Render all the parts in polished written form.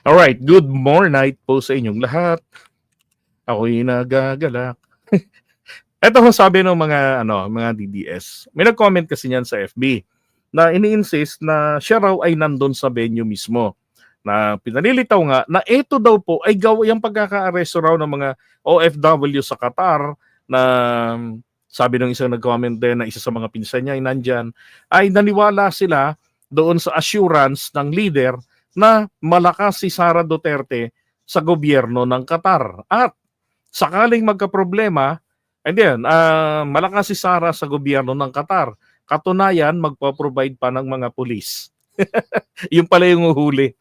Alright, good morning po sa inyong lahat. Ako'y nagagalak. Eto ho sabi ng mga DDS. May nag-comment kasi niyan sa FB na ini-insist na siya raw ay nandun sa venue mismo. Na pinalilitaw nga na ito daw po ay yung pagkaka-aresto raw ng mga OFW sa Qatar na sabi ng isang nag-comment din na isa sa mga pinsan niya ay nandyan, ay naniwala sila doon sa assurance ng leader na malakas si Sara Duterte sa gobyerno ng Qatar. At sakaling magkaproblema, and then, malakas si Sara sa gobyerno ng Qatar. Katunayan, magpo-provide pa ng mga pulis. Yung pala yung uhuli.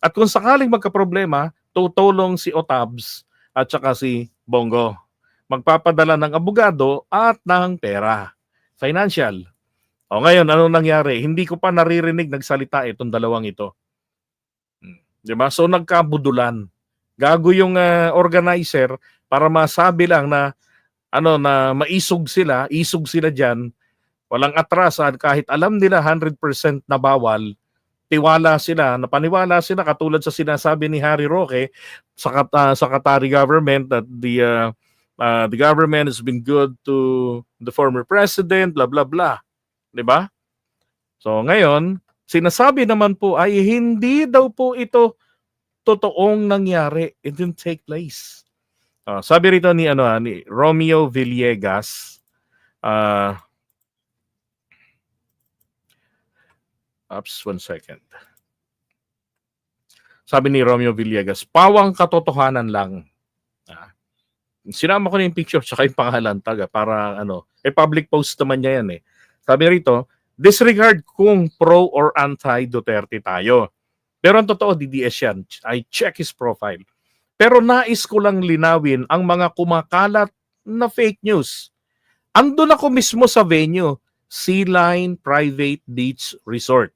At kung sakaling magkaproblema, tutulong si Otabs at saka si Bongo. Magpapadala ng abogado at ng pera. Financial. O ngayon, ano nangyari? Hindi ko pa naririnig nagsalita itong dalawang ito. Diba? So nagkabudulan. Gago yung organizer para masabi lang na na isog sila diyan, walang atrasan kahit alam nila 100% na bawal, napaniwala sila katulad sa sinasabi ni Harry Roque sa Qatari government that the government has been good to the former president, blah blah blah. 'Di ba? So ngayon, sinasabi naman po ay hindi daw po ito totoong nangyari. It didn't take place. Sabi rito ni Romeo Villegas, one second. Sabi ni Romeo Villegas, pawang katotohanan lang. Sinama ko na yung picture tsaka yung pangalan taga para public post naman niya yan eh. Sabi rito, disregard kung pro or anti Duterte tayo. Pero ang totoo, DDS yan. I check his profile. Pero nais ko lang linawin ang mga kumakalat na fake news. Andun ako mismo sa venue, Sea Line Private Beach Resort.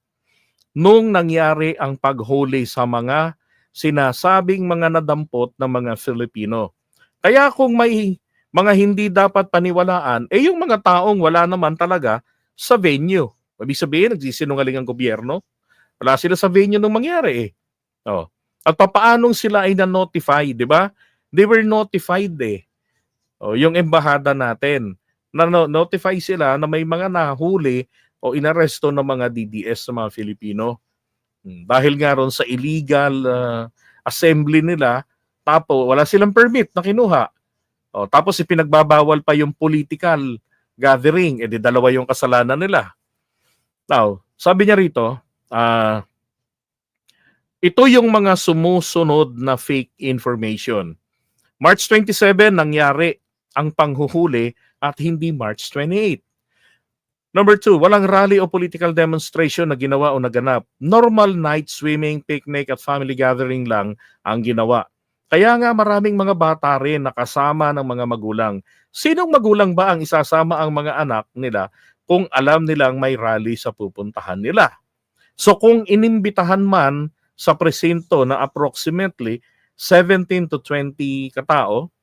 Nung nangyari ang paghuli sa mga sinasabing mga nadampot ng mga Filipino. Kaya kung may mga hindi dapat paniwalaan, yung mga taong wala naman talaga sa venue. Ibig sabihin, nagsisinungaling ang gobyerno. Wala sila sa venue nung mangyari eh. At papaanong sila ay na-notify, di ba? They were notified eh. Yung embahada natin, na-notify sila na may mga nahuli o inaresto ng mga DDS sa mga Filipino. Dahil nga ron sa illegal assembly nila, tapos wala silang permit na kinuha. Tapos ipinagbabawal pa yung political gathering, edi dalawa yung kasalanan nila. Now, sabi niya rito, ito yung mga sumusunod na fake information. March 27 nangyari ang panghuhuli at hindi March 28. Number 2, walang rally o political demonstration na ginawa o naganap. Normal night swimming, picnic at family gathering lang ang ginawa. Kaya nga maraming mga bata rin nakasama ng mga magulang. Sinong magulang ba ang isasama ang mga anak nila kung alam nilang may rally sa pupuntahan nila? So kung inimbitahan man sa presinto na approximately 17 to 20 katao,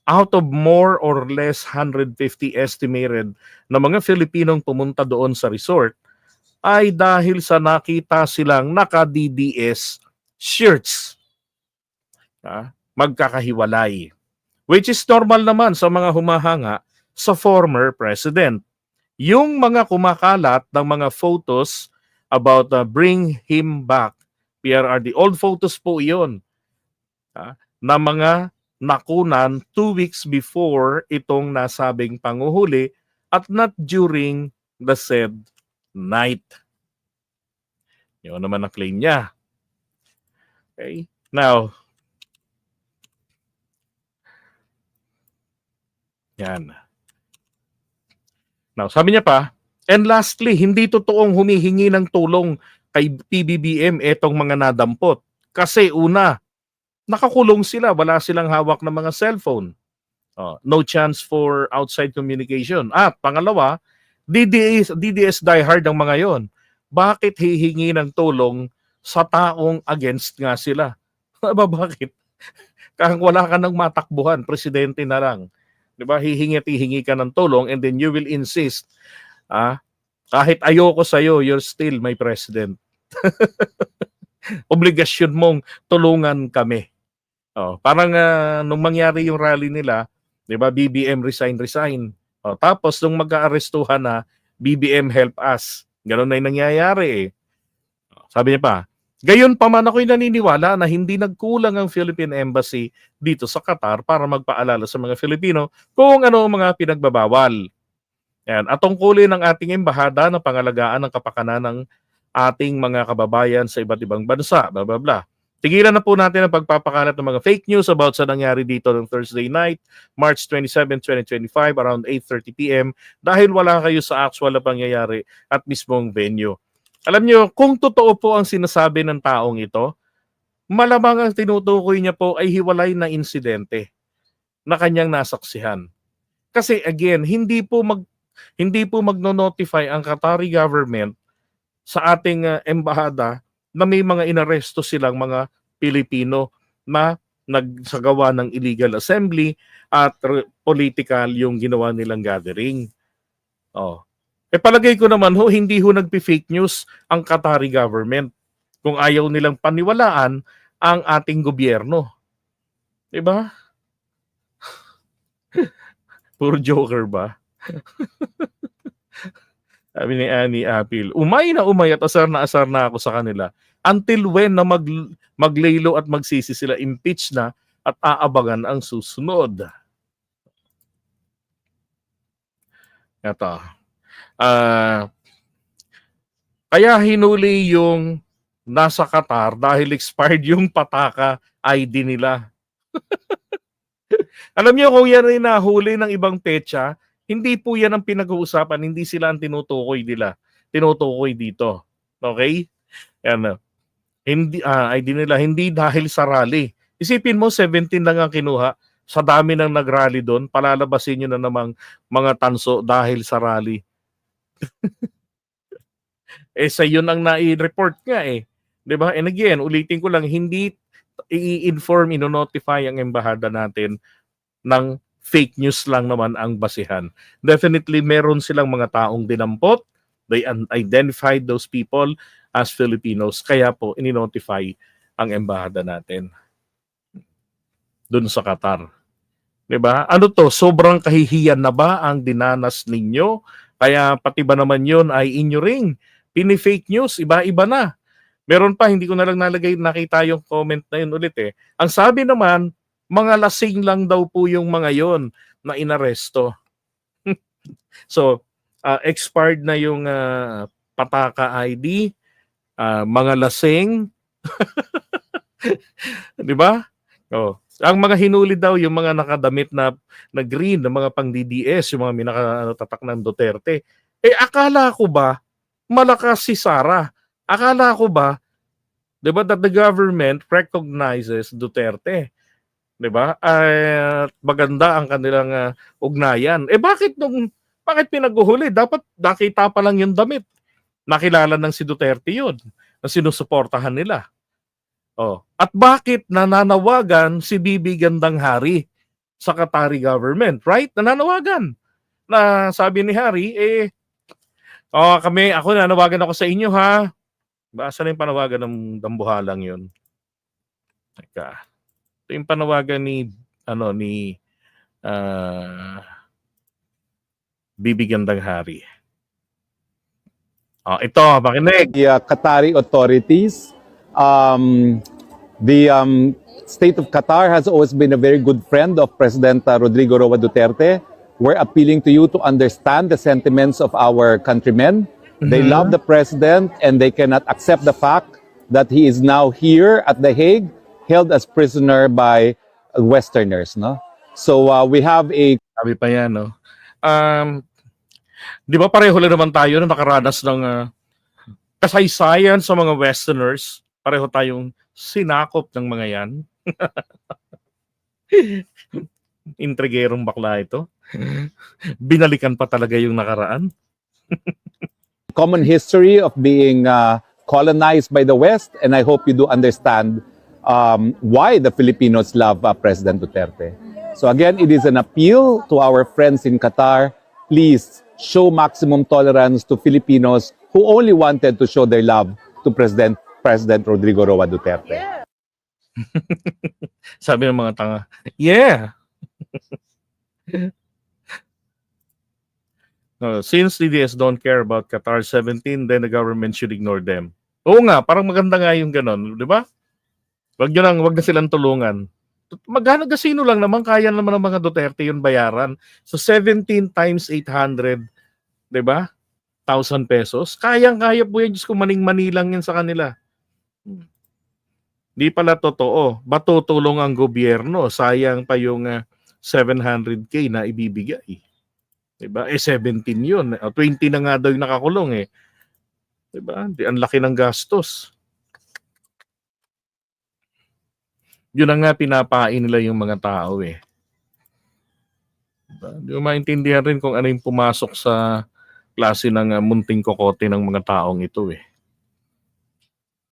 out of more or less 150 estimated na mga Filipinong pumunta doon sa resort, ay dahil sa nakita silang naka-DDS shirts. Magkakahiwalay. Which is normal naman sa mga humahanga sa former president. Yung mga kumakalat ng mga photos about bring him back, PRRD, old photos po iyon, na mga nakunan 2 weeks before itong nasabing panguhuli at not during the said night. Yun naman ang claim niya. Okay. Now, yan. Now, sabi niya pa, and lastly, hindi totoong humihingi ng tulong kay PBBM etong mga nadampot. Kasi una, nakakulong sila, wala silang hawak ng mga cellphone. No chance for outside communication. At pangalawa, DDS diehard ang mga yon. Bakit hihingi ng tulong sa taong against nga sila? Bakit? Kung wala ka ng matakbuhan, presidente na lang. Diba? Hihingi ka ng tulong and then you will insist, kahit ayoko sa'yo, you're still my president. obligasyon mong tulungan kami. Parang nung mangyari yung rally nila, 'di ba, BBM resign. Tapos nung magka-arestuhan na, BBM help us. Ganun na yung nangyayari eh. Sabi niya pa, gayon pa man ako'y naniniwala na hindi nagkulang ang Philippine Embassy dito sa Qatar para magpaalala sa mga Filipino kung ano ang mga pinagbabawal. Yan. At tungkulin ng ating embahada na pangalagaan ng kapakanan ng ating mga kababayan sa iba't ibang bansa, blah blah blah. Tigilan na po natin ang pagpapakalat ng mga fake news about sa nangyari dito ng Thursday night, March 27, 2025, around 8:30 p.m. dahil wala kayo sa actual na pangyayari at mismong venue. Alam nyo, kung totoo po ang sinasabi ng taong ito, malamang ang tinutukoy niya po ay hiwalay na insidente na kanyang nasaksihan. Kasi again, hindi po magno-notify ang Qatari government sa ating embahada na may mga inaresto silang mga Pilipino na nagsagawa ng illegal assembly at political yung ginawa nilang gathering. Palagay ko naman hindi nagpi-fake news ang Qatari government kung ayaw nilang paniwalaan ang ating gobyerno. Diba? Puro joker ba? Sabi ni Annie Apil, umay na asar na ako sa kanila. Until when na maglaylo at magsisi sila, impeach na at aabangan ang susunod. Ito. Kaya hinuli yung nasa Qatar dahil expired yung pataka ID nila. Alam niyo kung yan ay nahuli ng ibang petsa, hindi po yan ang pinag-uusapan, hindi sila ang tinutukoy nila. Tinutukoy dito. Okay? Yan. ID nila, hindi dahil sa rally. Isipin mo, 17 lang ang kinuha. Sa dami ng nag-rally doon, palalabasin nyo na namang mga tanso dahil sa rally. Sa yun ang nai-report nga eh. Diba? And again, ulitin ko lang, hindi i-inform, ino-notify ang embahada natin ng fake news lang naman ang basihan. Definitely, meron silang mga taong dinampot. They identified those people as Filipinos. Kaya po, ini-notify ang embahada natin dun sa Qatar. Diba? Ano to? Sobrang kahihiyan na ba ang dinanas ninyo? Kaya pati ba naman yun ay inyo ring pini-fake news? Iba-iba na. Meron pa, hindi ko na lang nakita yung comment na yun ulit eh. Ang sabi naman, mga lasing lang daw po yung mga yon na inaresto. So, expired na yung pataka ID, mga lasing. Di ba? Ang mga hinuli daw, yung mga nakadamit na green, na mga pang DDS, yung mga minakatatak ng Duterte. Akala ko ba, malakas si Sara? Akala ko ba, di ba, that the government recognizes Duterte? 'Di ba? Maganda ang kanilang ugnayan. Bakit pinaghuhuli? Dapat nakita pa lang yung damit. Nakilala ng si Duterte 'yun, na sinusuportahan nila. At bakit nananawagan si Bibi Gandang Hari sa Qatari government, right? Nananawagan. Na sabi ni Hari, ako nanawagan ako sa inyo ha. Basta na yung panawagan ng dambuhalang 'yun. Teka. Yung panawagan ni Bibi Gandang Hari. Ito, makinig. The Qatari authorities, the state of Qatar has always been a very good friend of President Rodrigo Roa Duterte. We're appealing to you to understand the sentiments of our countrymen. They love the president and they cannot accept the fact that he is now here at The Hague, held as prisoner by Westerners, no? So we have a... Sabi pa yan, no? Di ba pareho lang naman tayo na nakaranas ng kasaysayan sa mga Westerners? Pareho tayong sinakop ng mga yan. Intrigerong bakla ito. Binalikan pa talaga yung nakaraan. common history of being colonized by the West, and I hope you do understand why the Filipinos love President Duterte. So again, it is an appeal to our friends in Qatar. Please show maximum tolerance to Filipinos who only wanted to show their love to President President Rodrigo Roa Duterte. Sabi ng mga tanga, yeah. Since DDS don't care about Qatar 17, then the government should ignore them. Oo nga, parang maganda nga yung ganon, di ba? Wag na silang tulungan. Magkano kasino lang naman, kaya naman ng mga Duterte yun bayaran. So 17 times 800, di ba? 1,000 pesos. Kayang-kaya po yan, Diyos ko, maning-mani lang yan sa kanila. Di pala totoo. Ba't tutulong ang gobyerno? Sayang pa yung 700K na ibibigay. Diba? 17 yun. 20 na nga daw yung nakakulong eh. Diba? Ang laki ng gastos. Yun na nga pinapain nila yung mga tao eh. Diba? Di mo maintindihan rin kung ano yung pumasok sa klase ng munting kokote ng mga taong ito eh.